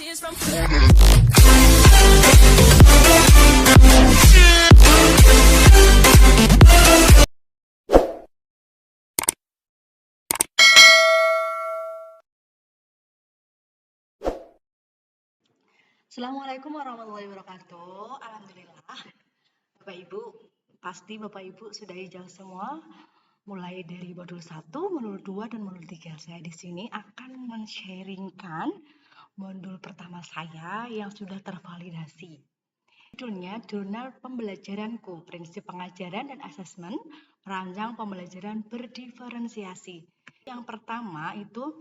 Assalamualaikum warahmatullahi wabarakatuh. Alhamdulillah, Bapak Ibu, pasti Bapak Ibu sudah hijau semua, mulai dari modul 1, modul 2, dan modul 3. Saya di sini akan men-sharingkan modul pertama saya yang sudah tervalidasi. Judulnya Jurnal Pembelajaranku, Prinsip Pengajaran dan Asesmen, Merancang Pembelajaran Berdiferensiasi. Yang pertama itu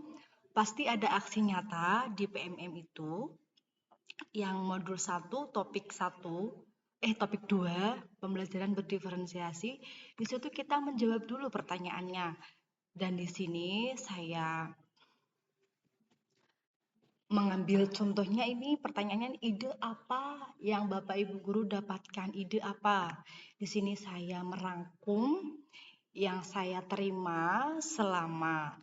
pasti ada aksi nyata di PMM itu. Yang modul 1, topik 2, pembelajaran berdiferensiasi. Di situ kita menjawab dulu pertanyaannya. Dan di sini saya mengambil contohnya ini pertanyaannya, ide apa yang Bapak Ibu guru dapatkan? Ide apa? Di sini saya merangkum yang saya terima selama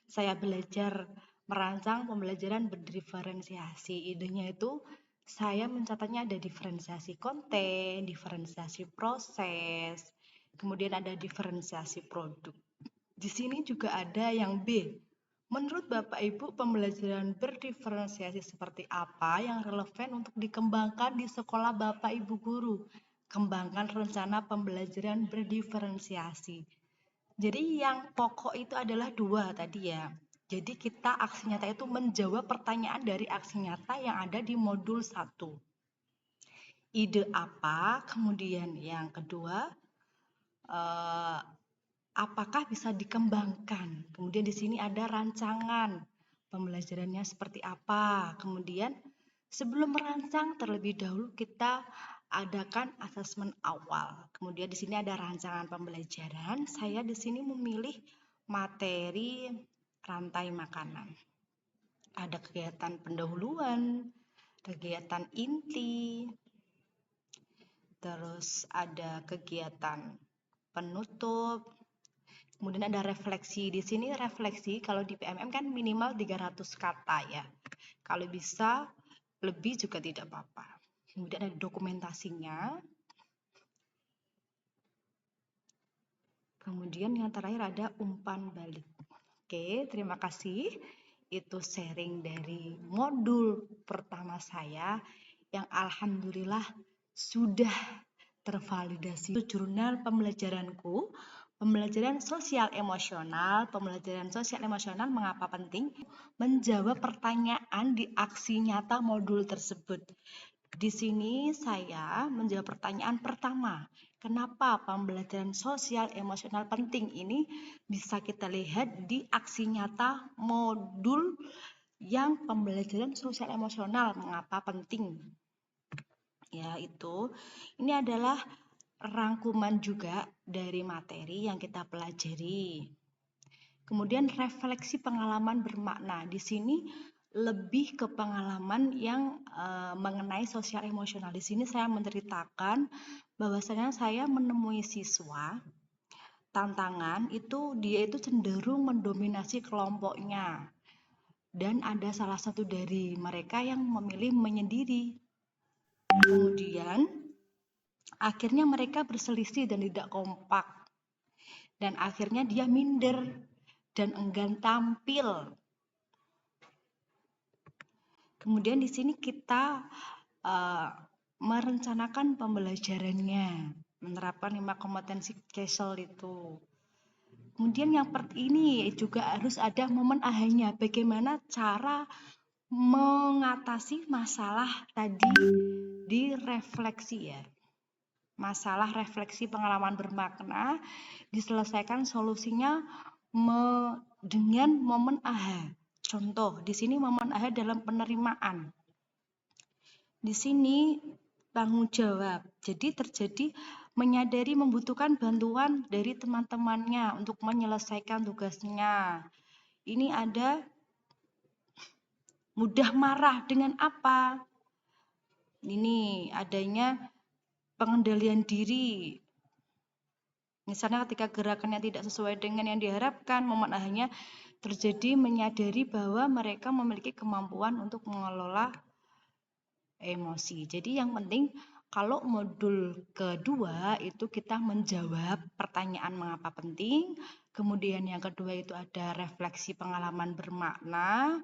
saya belajar merancang pembelajaran berdiferensiasi. Idenya itu saya mencatatnya ada diferensiasi konten, diferensiasi proses, kemudian ada diferensiasi produk. Di sini juga ada yang B. Menurut Bapak Ibu, pembelajaran berdiferensiasi seperti apa yang relevan untuk dikembangkan di sekolah Bapak Ibu guru? Kembangkan rencana pembelajaran berdiferensiasi. Jadi yang pokok itu adalah 2 tadi ya. Jadi kita aksi nyata itu menjawab pertanyaan dari aksi nyata yang ada di modul 1. Ide apa? Kemudian yang kedua, apakah bisa dikembangkan? Kemudian di sini ada rancangan pembelajarannya seperti apa. Kemudian sebelum merancang terlebih dahulu kita adakan asesmen awal. Kemudian di sini ada rancangan pembelajaran. Saya di sini memilih materi rantai makanan. Ada kegiatan pendahuluan, kegiatan inti, terus ada kegiatan penutup, kemudian ada refleksi. Di sini refleksi kalau di PMM kan minimal 300 kata ya. Kalau bisa lebih juga tidak apa-apa. Kemudian ada dokumentasinya. Kemudian yang terakhir ada umpan balik. Oke, terima kasih. Itu sharing dari modul pertama saya yang alhamdulillah sudah tervalidasi. Jurnal pembelajaranku, pembelajaran sosial emosional. Pembelajaran sosial emosional mengapa penting? Menjawab pertanyaan di aksi nyata modul tersebut. Di sini saya menjawab pertanyaan pertama. Kenapa pembelajaran sosial emosional penting? Ini bisa kita lihat di aksi nyata modul yang pembelajaran sosial emosional mengapa penting. Ya, itu. Ini adalah rangkuman juga dari materi yang kita pelajari. Kemudian refleksi pengalaman bermakna. Di sini lebih ke pengalaman yang mengenai sosial emosional. Di sini saya menceritakan bahwasanya saya menemui siswa tantangan itu dia itu cenderung mendominasi kelompoknya. Dan ada salah satu dari mereka yang memilih menyendiri. Kemudian akhirnya mereka berselisih dan tidak kompak. Dan akhirnya dia minder dan enggan tampil. Kemudian di sini kita merencanakan pembelajarannya, menerapkan 5 kompetensi Castle itu. Kemudian yang ini juga harus ada momen akhirnya, bagaimana cara mengatasi masalah tadi di refleksi ya. Masalah refleksi pengalaman bermakna diselesaikan solusinya dengan momen aha. Contoh, di sini momen aha dalam penerimaan. Di sini tanggung jawab. Jadi terjadi menyadari membutuhkan bantuan dari teman-temannya untuk menyelesaikan tugasnya. Ini ada mudah marah dengan apa? Ini adanya pengendalian diri. Misalnya ketika gerakannya tidak sesuai dengan yang diharapkan, momen ahanya terjadi menyadari bahwa mereka memiliki kemampuan untuk mengelola emosi. Jadi yang penting kalau modul kedua itu kita menjawab pertanyaan mengapa penting, kemudian yang kedua itu ada refleksi pengalaman bermakna,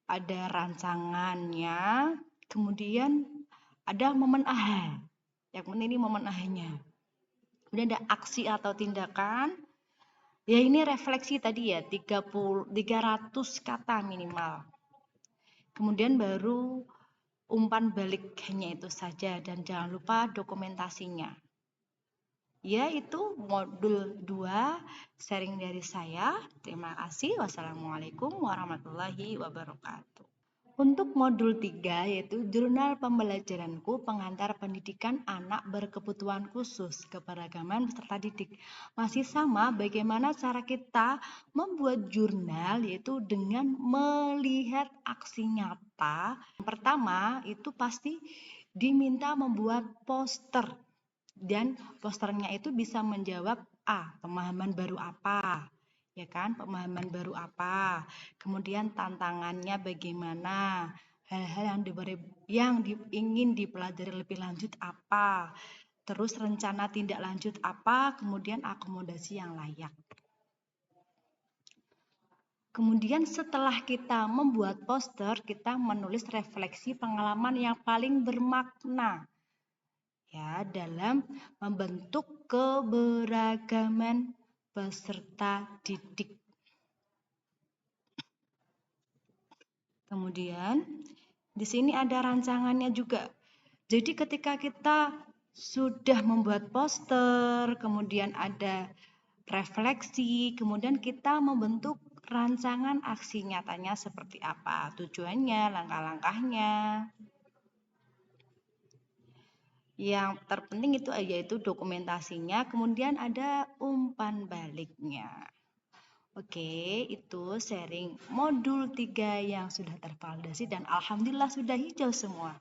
ada rancangannya, kemudian ada momen aha. Yang penting ini momen ahanya. Kemudian ada aksi atau tindakan. Ya ini refleksi tadi ya, 300 kata minimal. Kemudian baru umpan balik hanya itu saja dan jangan lupa dokumentasinya. Ya itu modul 2 sharing dari saya. Terima kasih. Wassalamualaikum warahmatullahi wabarakatuh. Untuk modul 3 yaitu jurnal pembelajaranku pengantar pendidikan anak berkebutuhan khusus keberagaman peserta didik. Masih sama bagaimana cara kita membuat jurnal yaitu dengan melihat aksi nyata. Yang pertama itu pasti diminta membuat poster dan posternya itu bisa menjawab pemahaman baru apa. Ya kan, pemahaman baru apa, kemudian tantangannya bagaimana, hal-hal yang ingin dipelajari lebih lanjut apa, terus rencana tindak lanjut apa, kemudian akomodasi yang layak. Kemudian setelah kita membuat poster, kita menulis refleksi pengalaman yang paling bermakna ya dalam membentuk keberagaman peserta didik. Kemudian di sini ada rancangannya juga. Jadi ketika kita sudah membuat poster, kemudian ada refleksi, kemudian kita membentuk rancangan aksi nyatanya seperti apa, tujuannya, langkah-langkahnya. Yang terpenting itu yaitu dokumentasinya, kemudian ada umpan baliknya. Oke, itu sharing modul 3 yang sudah tervalidasi dan alhamdulillah sudah hijau semua.